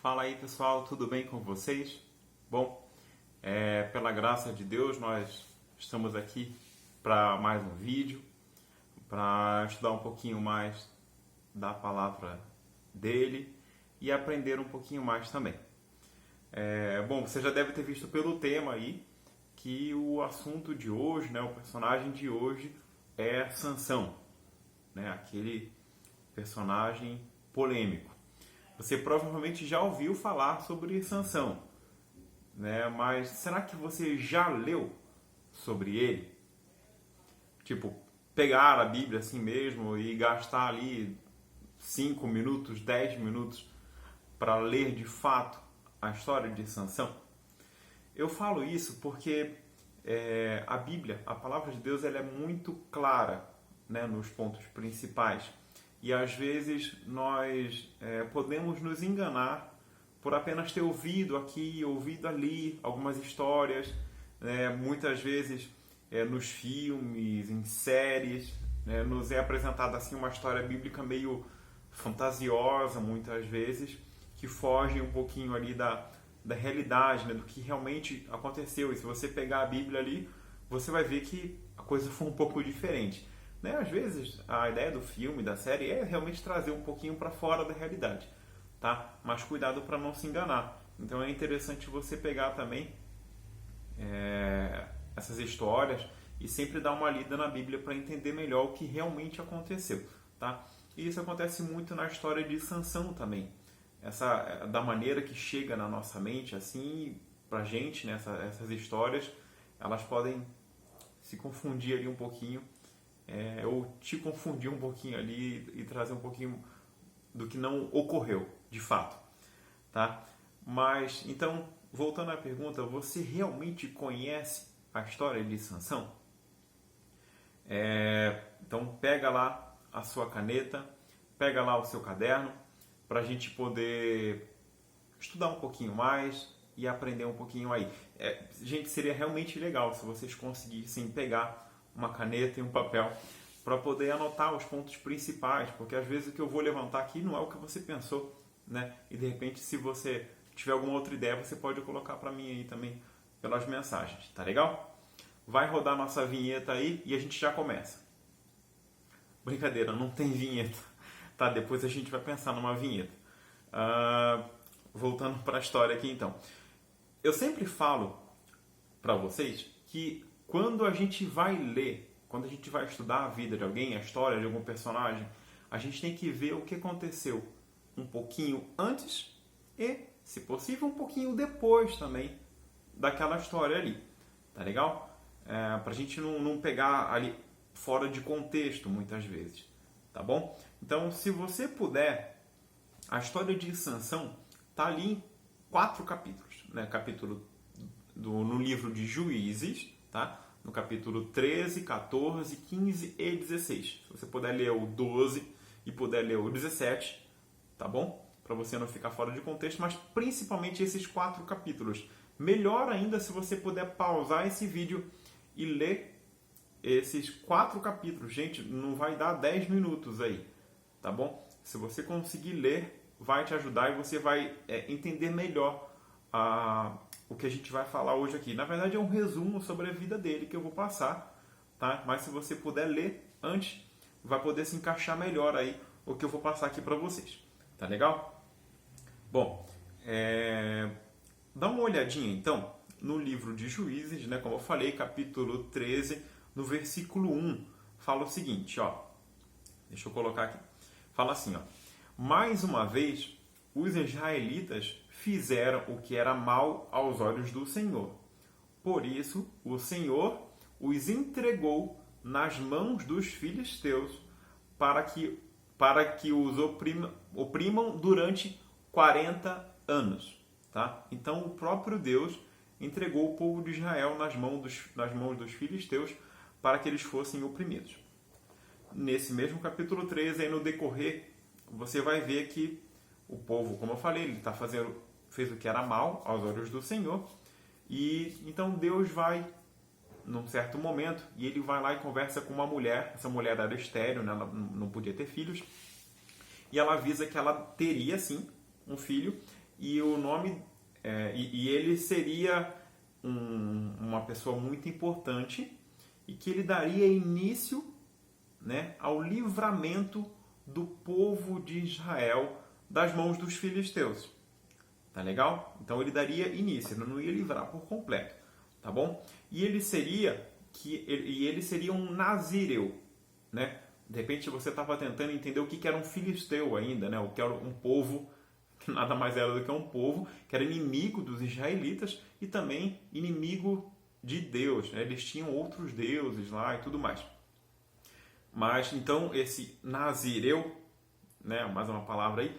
Fala aí pessoal, tudo bem com vocês? Bom, pela graça de Deus nós estamos aqui para mais um vídeo, para estudar um pouquinho mais da palavra dele e aprender um pouquinho mais também. Bom, você já deve ter visto pelo tema aí que o assunto de hoje, né, o personagem de hoje é Sansão, né, aquele personagem polêmico. Você provavelmente já ouviu falar sobre Sansão, né? Mas será que você já leu sobre ele? Tipo, pegar a Bíblia assim mesmo e gastar ali 5 minutos, 10 minutos para ler de fato a história de Sansão? Eu falo isso porque a Bíblia, a palavra de Deus, ela é muito clara, né, nos pontos principais. E às vezes nós podemos nos enganar por apenas ter ouvido aqui, ouvido ali algumas histórias, né? Muitas vezes nos filmes, em séries, né? Nos é apresentada assim uma história bíblica meio fantasiosa, muitas vezes, que foge um pouquinho ali da realidade, né? Do que realmente aconteceu. E se você pegar a Bíblia ali, você vai ver que a coisa foi um pouco diferente. Né? Às vezes a ideia do filme, da série, é realmente trazer um pouquinho para fora da realidade, tá? Mas cuidado para não se enganar. Então é interessante você pegar também essas histórias e sempre dar uma lida na Bíblia para entender melhor o que realmente aconteceu, tá? E isso acontece muito na história de Sansão também. Da maneira que chega na nossa mente, assim, pra gente, né? Essas histórias, elas podem se confundir ali um pouquinho, ou te confundir um pouquinho ali e trazer um pouquinho do que não ocorreu, de fato, tá? Mas, então, voltando à pergunta, você realmente conhece a história de Sansão? Então, pega lá a sua caneta, pega lá o seu caderno, para a gente poder estudar um pouquinho mais e aprender um pouquinho aí. Gente, seria realmente legal se vocês conseguissem pegar uma caneta e um papel para poder anotar os pontos principais, porque às vezes o que eu vou levantar aqui não é o que você pensou, né? E de repente, se você tiver alguma outra ideia, você pode colocar para mim aí também pelas mensagens, tá legal? Vai rodar nossa vinheta aí e a gente já começa. Brincadeira, não tem vinheta, tá? Depois a gente vai pensar numa vinheta. Voltando para a história aqui então. Eu sempre falo para vocês que quando a gente vai ler, quando a gente vai estudar a vida de alguém, a história de algum personagem, a gente tem que ver o que aconteceu um pouquinho antes e, se possível, um pouquinho depois também daquela história ali. Tá legal? Pra gente não pegar ali fora de contexto muitas vezes. Tá bom? Então, se você puder, a história de Sansão tá ali em 4 capítulos, né? Capítulo no livro de Juízes, tá? No capítulo 13, 14, 15 e 16. Se você puder ler o 12 e puder ler o 17, tá bom? Para você não ficar fora de contexto, mas principalmente esses 4 capítulos. Melhor ainda se você puder pausar esse vídeo e ler esses 4 capítulos. Gente, não vai dar 10 minutos aí, tá bom? Se você conseguir ler, vai te ajudar e você vai entender melhor o que a gente vai falar hoje aqui. Na verdade, é um resumo sobre a vida dele que eu vou passar, tá? Mas se você puder ler antes, vai poder se encaixar melhor aí o que eu vou passar aqui para vocês. Tá legal? Bom, dá uma olhadinha então no livro de Juízes, né? Como eu falei, capítulo 13, no versículo 1, fala o seguinte, ó. Deixa eu colocar aqui. Fala assim, ó. Mais uma vez, os israelitas fizeram o que era mal aos olhos do Senhor. Por isso, o Senhor os entregou nas mãos dos filisteus para que os oprimam durante 40 anos. Tá? Então, o próprio Deus entregou o povo de Israel nas mãos dos filisteus para que eles fossem oprimidos. Nesse mesmo capítulo 13, aí no decorrer, você vai ver que o povo, como eu falei, ele fez o que era mal aos olhos do Senhor. E então Deus vai, num certo momento, e ele vai lá e conversa com uma mulher. Essa mulher era estéril, né? Ela não podia ter filhos. E ela avisa que ela teria, sim, um filho. e o nome e ele seria uma pessoa muito importante e que ele daria início, né, ao livramento do povo de Israel das mãos dos filisteus. Tá legal? Então ele daria início, ele não ia livrar por completo, tá bom? E ele seria um nazireu, né? De repente você estava tentando entender o que era um filisteu ainda, né? O que era um povo que nada mais era do que um povo que era inimigo dos israelitas e também inimigo de Deus, né? Eles tinham outros deuses lá e tudo mais. Mas então esse nazireu, né? Mais uma palavra aí,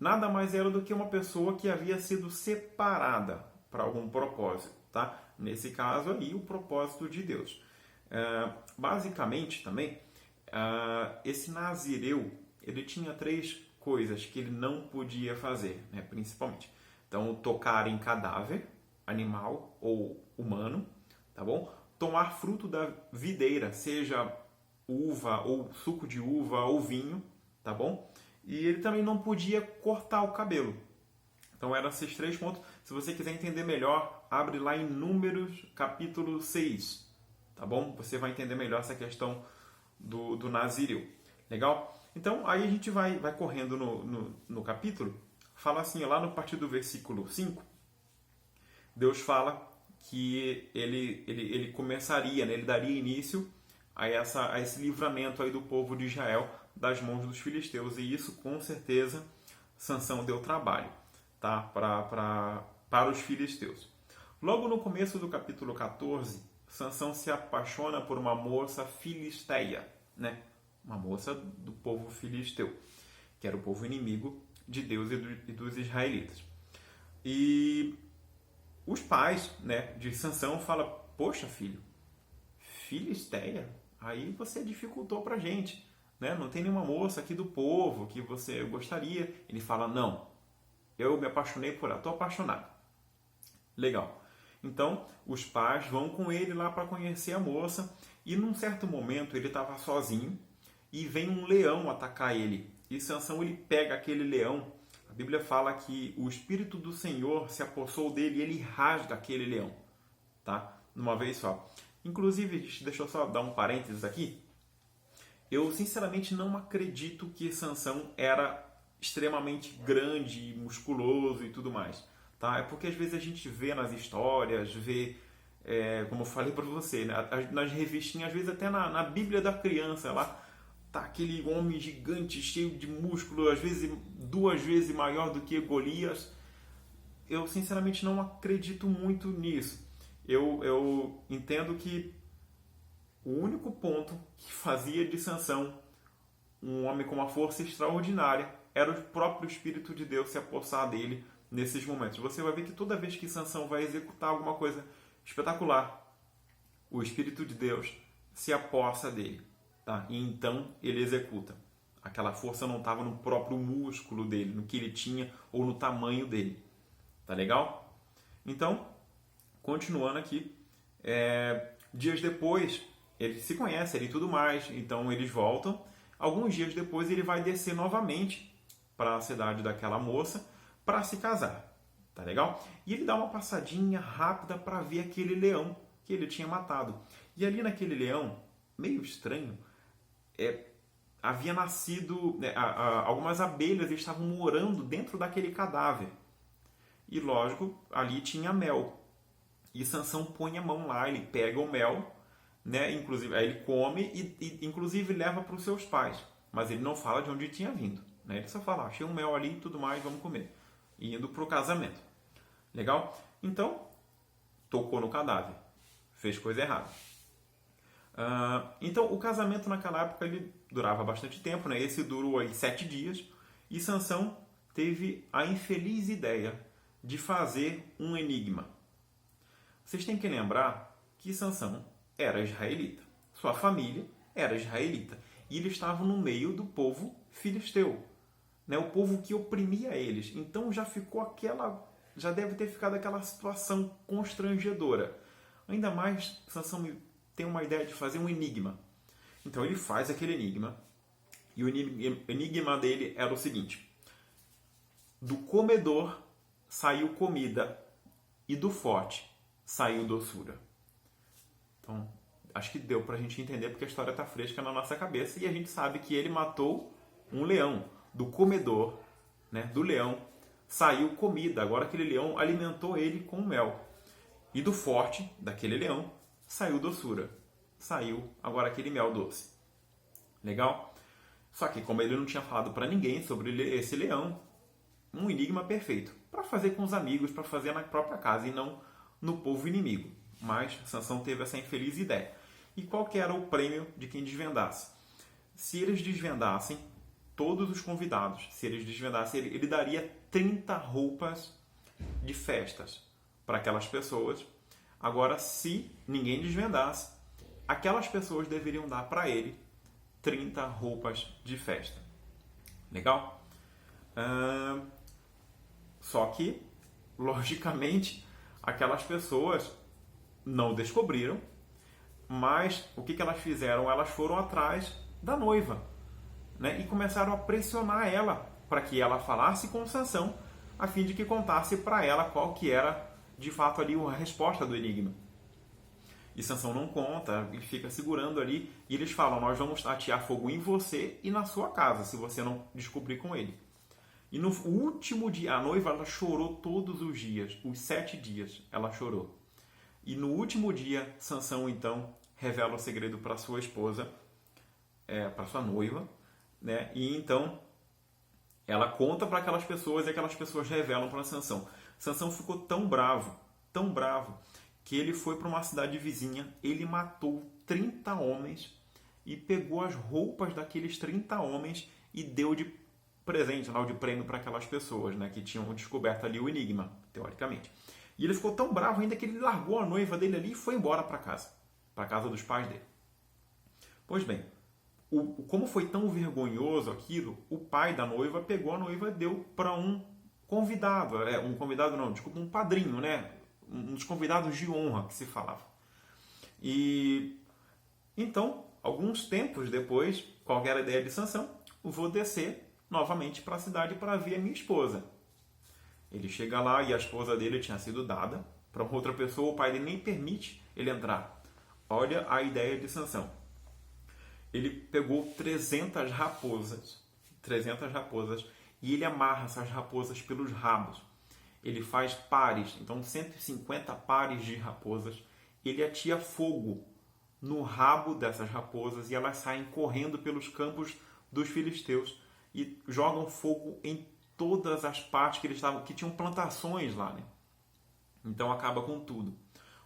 nada mais era do que uma pessoa que havia sido separada para algum propósito, tá? Nesse caso aí, o propósito de Deus. Basicamente também, esse nazireu, ele tinha 3 coisas que ele não podia fazer, né, principalmente. Então, tocar em cadáver, animal ou humano, tá bom? Tomar fruto da videira, seja uva ou suco de uva ou vinho, tá bom? E ele também não podia cortar o cabelo. Então eram esses 3 pontos. Se você quiser entender melhor, abre lá em Números, capítulo 6, tá bom? Você vai entender melhor essa questão do nazireu. Legal? Então, aí a gente vai correndo no capítulo. Fala assim, lá no partir do versículo 5, Deus fala que ele começaria, né? Ele daria início a esse livramento aí do povo de Israel das mãos dos filisteus. E isso, com certeza, Sansão deu trabalho, tá? Para os filisteus. Logo no começo do capítulo 14, Sansão se apaixona por uma moça filisteia, né? Uma moça do povo filisteu, que era o povo inimigo de Deus e dos israelitas. E os pais, né, de Sansão falam: poxa, filho, filisteia? Aí você dificultou pra gente, né? Não tem nenhuma moça aqui do povo que você gostaria. Ele fala: não, eu me apaixonei por ela, estou apaixonado. Legal. Então, os pais vão com ele lá para conhecer a moça e num certo momento ele estava sozinho e vem um leão atacar ele. E Sansão, ele pega aquele leão. A Bíblia fala que o Espírito do Senhor se apossou dele e ele rasga aquele leão, tá? Numa vez só. Inclusive, deixa eu só dar um parênteses aqui. Eu sinceramente não acredito que Sansão era extremamente grande, musculoso e tudo mais, tá? É porque às vezes a gente vê nas histórias, como eu falei para você, né? Nas revistinhas, às vezes até na Bíblia da criança lá, tá aquele homem gigante, cheio de músculo, às vezes 2 vezes maior do que Golias. Eu sinceramente não acredito muito nisso. Eu entendo que o único ponto que fazia de Sansão um homem com uma força extraordinária era o próprio Espírito de Deus se apossar dele nesses momentos. Você vai ver que toda vez que Sansão vai executar alguma coisa espetacular, o Espírito de Deus se apossa dele, tá? E então ele executa. Aquela força não estava no próprio músculo dele, no que ele tinha ou no tamanho dele. Tá legal? Então, continuando aqui, dias depois, eles se conhecem e tudo mais, então eles voltam. Alguns dias depois ele vai descer novamente para a cidade daquela moça para se casar, tá legal? E ele dá uma passadinha rápida para ver aquele leão que ele tinha matado. E ali naquele leão, meio estranho, havia nascido, algumas abelhas estavam morando dentro daquele cadáver. E lógico, ali tinha mel. E Sansão põe a mão lá, ele pega o mel, né? Inclusive, aí ele come e inclusive leva para os seus pais. Mas ele não fala de onde tinha vindo, né? Ele só fala: achei um mel ali e tudo mais, vamos comer. E indo para o casamento. Legal? Então, tocou no cadáver. Fez coisa errada. Então, o casamento naquela época ele durava bastante tempo, né? Esse durou aí 7 dias. E Sansão teve a infeliz ideia de fazer um enigma. Vocês têm que lembrar que Sansão era israelita. Sua família era israelita. E eles estavam no meio do povo filisteu, né? O povo que oprimia eles. Então já deve ter ficado aquela situação constrangedora. Ainda mais, Sansão tem uma ideia de fazer um enigma. Então ele faz aquele enigma. E o enigma dele era o seguinte: do comedor saiu comida e do forte saiu doçura. Então, acho que deu para a gente entender porque a história está fresca na nossa cabeça e a gente sabe que ele matou um leão. Do comedor, né, do leão, saiu comida. Agora aquele leão alimentou ele com mel. E do forte, daquele leão, saiu doçura. Saiu agora aquele mel doce. Legal? Só que como ele não tinha falado para ninguém sobre esse leão, um enigma perfeito. Para fazer com os amigos, para fazer na própria casa e não no povo inimigo. Mas Sansão teve essa infeliz ideia. E qual que era o prêmio de quem desvendasse? Se eles desvendassem, todos os convidados, se eles desvendassem, ele daria 30 roupas de festas para aquelas pessoas. Agora, se ninguém desvendasse, aquelas pessoas deveriam dar para ele 30 roupas de festa. Legal? Só que, logicamente, aquelas pessoas não descobriram, mas o que elas fizeram? Elas foram atrás da noiva, né? E começaram a pressionar ela para que ela falasse com Sansão, a fim de que contasse para ela qual que era, de fato, ali a resposta do enigma. E Sansão não conta, ele fica segurando ali, e eles falam, nós vamos atear fogo em você e na sua casa, se você não descobrir com ele. E no último dia, a noiva ela chorou todos os dias, os 7 dias ela chorou. E no último dia, Sansão então revela o segredo para sua esposa, para sua noiva, né? E então ela conta para aquelas pessoas e aquelas pessoas revelam para Sansão. Sansão ficou tão bravo, que ele foi para uma cidade vizinha, ele matou 30 homens e pegou as roupas daqueles 30 homens e deu de presente, de prêmio para aquelas pessoas, né, que tinham descoberto ali o enigma, teoricamente. E ele ficou tão bravo ainda que ele largou a noiva dele ali e foi embora para casa dos pais dele. Pois bem, como foi tão vergonhoso aquilo, o pai da noiva pegou a noiva e deu para um convidado, um padrinho, né? Um dos convidados de honra que se falava. E então, alguns tempos depois, qual era a ideia de Sansão? Vou descer novamente para a cidade para ver a minha esposa. Ele chega lá e a esposa dele tinha sido dada para outra pessoa, o pai dele nem permite ele entrar. Olha a ideia de Sansão. Ele pegou 300 raposas, e ele amarra essas raposas pelos rabos. Ele faz pares, então 150 pares de raposas. Ele atia fogo no rabo dessas raposas e elas saem correndo pelos campos dos filisteus e jogam fogo em todas as partes que tinham plantações lá, né? Então acaba com tudo.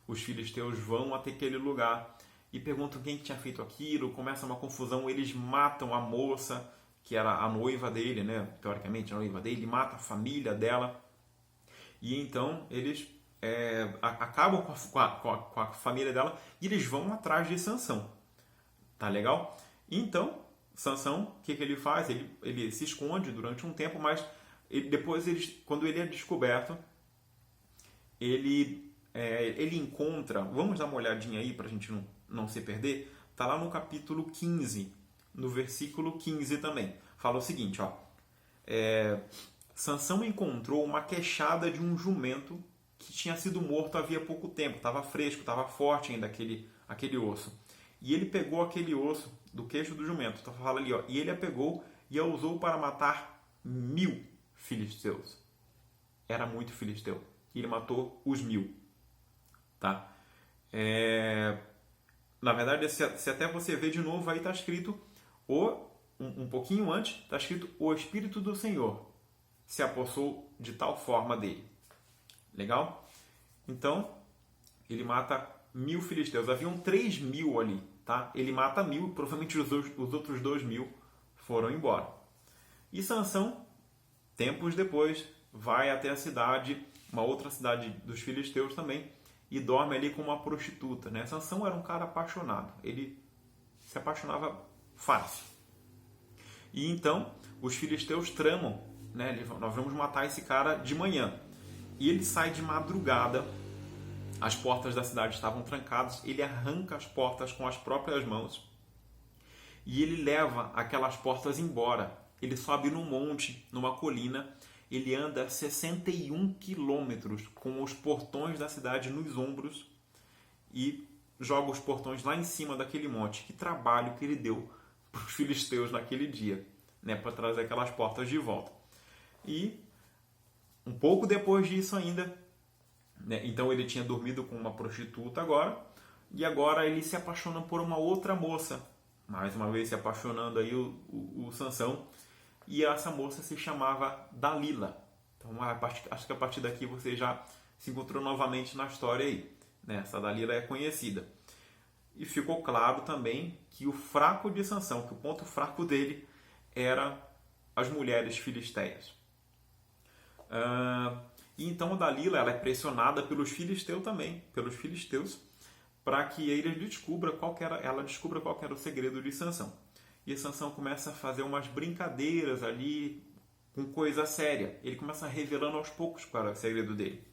Os filisteus vão até aquele lugar e perguntam quem tinha feito aquilo, começa uma confusão, eles matam a moça, que era a noiva dele, né? Teoricamente a noiva dele, mata a família dela. E então eles acabam com a família dela e eles vão atrás de Sansão. Tá legal? Então, Sansão, o que ele faz? Ele se esconde durante um tempo, mas depois, quando ele é descoberto, ele encontra... Vamos dar uma olhadinha aí para a gente não se perder. Está lá no capítulo 15, no versículo 15 também. Fala o seguinte, ó. Sansão encontrou uma queixada de um jumento que tinha sido morto havia pouco tempo. Estava fresco, estava forte ainda aquele osso. E ele pegou aquele osso do queixo do jumento. Então fala ali, ó. E ele a pegou e a usou para matar 1000 filisteus. Era muito filisteu. E ele matou os 1000. Tá? Na verdade, se até você ver de novo, aí está escrito, um pouquinho antes, está escrito: o Espírito do Senhor se apossou de tal forma dele. Legal? Então, ele mata 1000 filisteus. Haviam 3000 ali, tá? Ele mata 1000, provavelmente os outros 2000 foram embora. E Sansão, tempos depois, vai até a cidade, uma outra cidade dos filisteus também, e dorme ali com uma prostituta, né? Sansão era um cara apaixonado. Ele se apaixonava fácil. E então, os filisteus tramam, né? Nós vamos matar esse cara de manhã. E ele sai de madrugada, as portas da cidade estavam trancadas, ele arranca as portas com as próprias mãos e ele leva aquelas portas embora. Ele sobe num monte, numa colina, ele anda 61 quilômetros com os portões da cidade nos ombros e joga os portões lá em cima daquele monte. Que trabalho que ele deu para os filisteus naquele dia, né, para trazer aquelas portas de volta. E um pouco depois disso ainda, né, então ele tinha dormido com uma prostituta agora, e agora ele se apaixona por uma outra moça, mais uma vez se apaixonando aí o Sansão, e essa moça se chamava Dalila. Então acho que a partir daqui você já se encontrou novamente na história aí, né? Essa Dalila é conhecida. E ficou claro também que o fraco de Sansão, que o ponto fraco dele era as mulheres filisteias. E então a Dalila ela é pressionada pelos filisteus também, para que ela descubra qual era o segredo de Sansão. E Sansão começa a fazer umas brincadeiras ali com coisa séria. Ele começa revelando aos poucos qual era o segredo dele.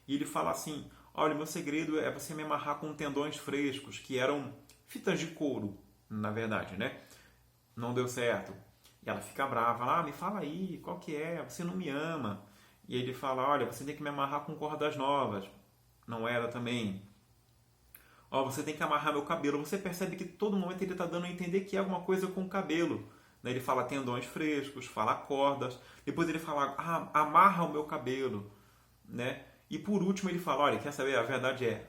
E ele fala assim: olha, meu segredo é você me amarrar com tendões frescos, que eram fitas de couro, na verdade, né? Não deu certo. E ela fica brava, me fala aí, qual que é? Você não me ama. E ele fala, olha, você tem que me amarrar com cordas novas. Não era também. Você tem que amarrar meu cabelo. Você percebe que todo momento ele está dando a entender que é alguma coisa com o cabelo. Ele fala tendões frescos, fala cordas. Depois ele fala, amarra o meu cabelo, né? E por último ele fala, olha, quer saber? A verdade é,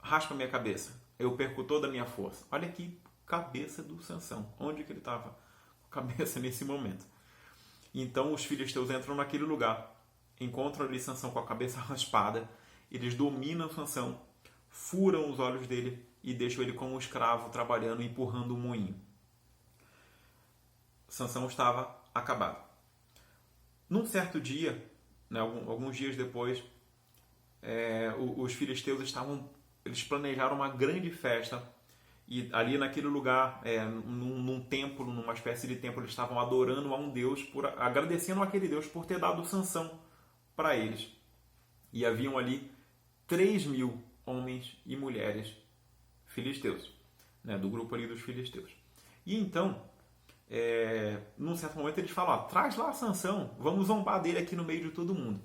raspa a minha cabeça. Eu perco toda a minha força. Olha que cabeça do Sansão. Onde que ele estava com a cabeça nesse momento? Então os filisteus entram naquele lugar. Encontram ali Sansão com a cabeça raspada. Eles dominam Sansão, furam os olhos dele e deixam ele como um escravo trabalhando, empurrando um moinho. Sansão estava acabado. Num certo dia, né, alguns dias depois, os filisteus eles planejaram uma grande festa e ali naquele lugar, num templo, numa espécie de templo, eles estavam adorando a um Deus, agradecendo àquele Deus por ter dado Sansão para eles. E haviam ali 3.000 homens e mulheres filisteus, né, do grupo ali dos filisteus. E então, num certo momento eles falam, traz lá Sansão, vamos zombar dele aqui no meio de todo mundo,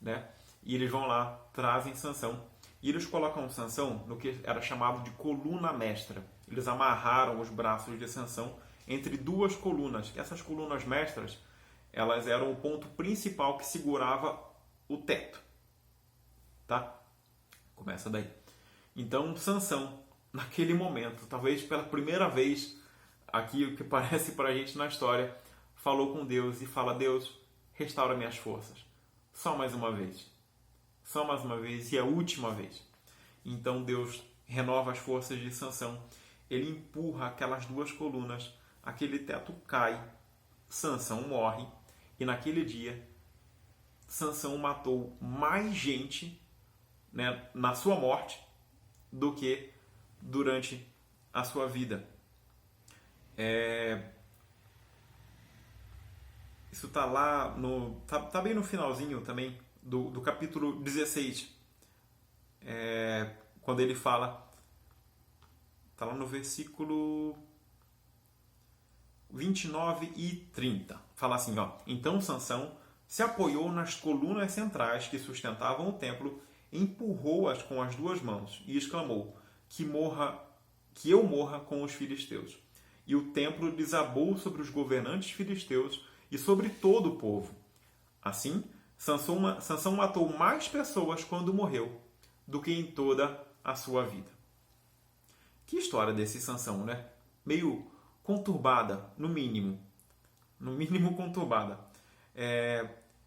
né? E eles vão lá, trazem Sansão, e eles colocam Sansão no que era chamado de coluna mestra. Eles amarraram os braços de Sansão entre duas colunas. Essas colunas mestras, elas eram o ponto principal que segurava o teto, tá? Começa daí. Então Sansão, naquele momento, talvez pela primeira vez aqui, o que parece para a gente na história, falou com Deus e fala, Deus, restaura minhas forças. Só mais uma vez. Só mais uma vez e a última vez. Então Deus renova as forças de Sansão. Ele empurra aquelas duas colunas, aquele teto cai, Sansão morre e naquele dia Sansão matou mais gente, né, na sua morte do que durante a sua vida. Isso está lá tá bem no finalzinho também do capítulo 16, quando ele fala, está lá no versículo 29 e 30, fala assim, então Sansão se apoiou nas colunas centrais que sustentavam o templo, empurrou-as com as duas mãos e exclamou, que eu morra com os filisteus. E o templo desabou sobre os governantes filisteus e sobre todo o povo. Assim, Sansão matou mais pessoas quando morreu do que em toda a sua vida. Que história desse Sansão, né? Meio conturbada, no mínimo. No mínimo conturbada.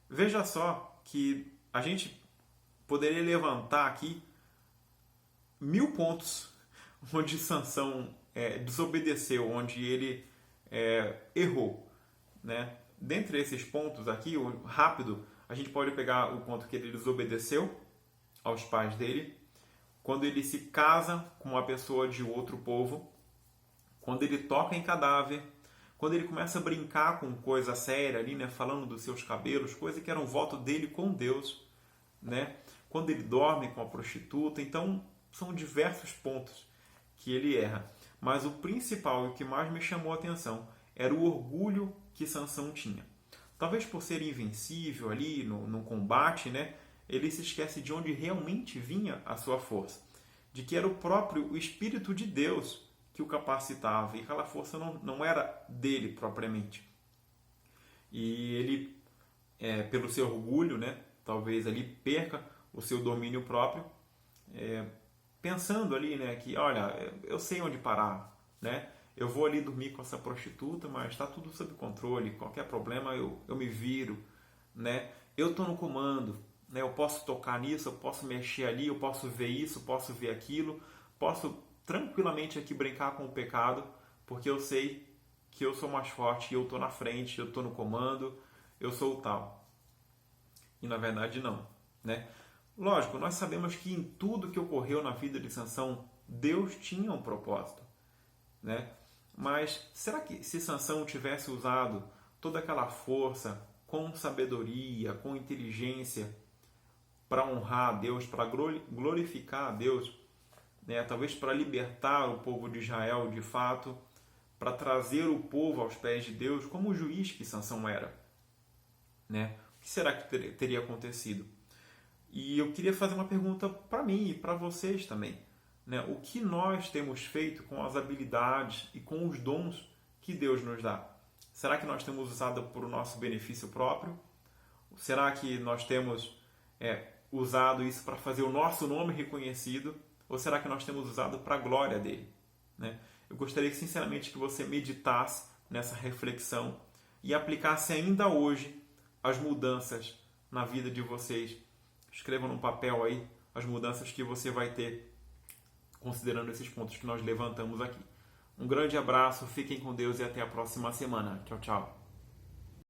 Veja só que a gente poderia levantar aqui 1000 pontos onde Sansão desobedeceu, onde ele errou, né? Dentre esses pontos aqui, rápido, a gente pode pegar o ponto que ele desobedeceu aos pais dele, quando ele se casa com uma pessoa de outro povo, quando ele toca em cadáver, quando ele começa a brincar com coisa séria ali, né, falando dos seus cabelos, coisa que era um voto dele com Deus, né? Quando ele dorme com a prostituta. Então, são diversos pontos que ele erra. Mas o principal e o que mais me chamou a atenção era o orgulho que Sansão tinha. talvez por ser invencível ali no combate, né, ele se esquece de onde realmente vinha a sua força, de que era o Espírito de Deus que o capacitava e aquela força não era dele propriamente. E ele, pelo seu orgulho, né, talvez ali perca o seu domínio próprio, pensando ali, né, que olha, eu sei onde parar, né? Eu vou ali dormir com essa prostituta, mas está tudo sob controle. Qualquer problema eu me viro, né? Eu estou no comando, né? Eu posso tocar nisso, eu posso mexer ali, eu posso ver isso, posso ver aquilo, posso tranquilamente aqui brincar com o pecado, porque eu sei que eu sou mais forte, eu estou na frente, eu estou no comando, eu sou o tal. E na verdade não, né? Lógico, nós sabemos que em tudo que ocorreu na vida de Sansão, Deus tinha um propósito, né? Mas será que se Sansão tivesse usado toda aquela força com sabedoria, com inteligência para honrar a Deus, para glorificar a Deus, né? Talvez para libertar o povo de Israel de fato, para trazer o povo aos pés de Deus, como o juiz que Sansão era, né? O que será que teria acontecido? E eu queria fazer uma pergunta para mim e para vocês também, né? O que nós temos feito com as habilidades e com os dons que Deus nos dá? Será que nós temos usado por o nosso benefício próprio? Será que nós temos usado isso para fazer o nosso nome reconhecido? Ou será que nós temos usado para a glória dele, né? Eu gostaria sinceramente que você meditasse nessa reflexão e aplicasse ainda hoje as mudanças na vida de vocês. Escreva num papel aí as mudanças que você vai ter considerando esses pontos que nós levantamos aqui. Um grande abraço, fiquem com Deus e até a próxima semana. Tchau, tchau.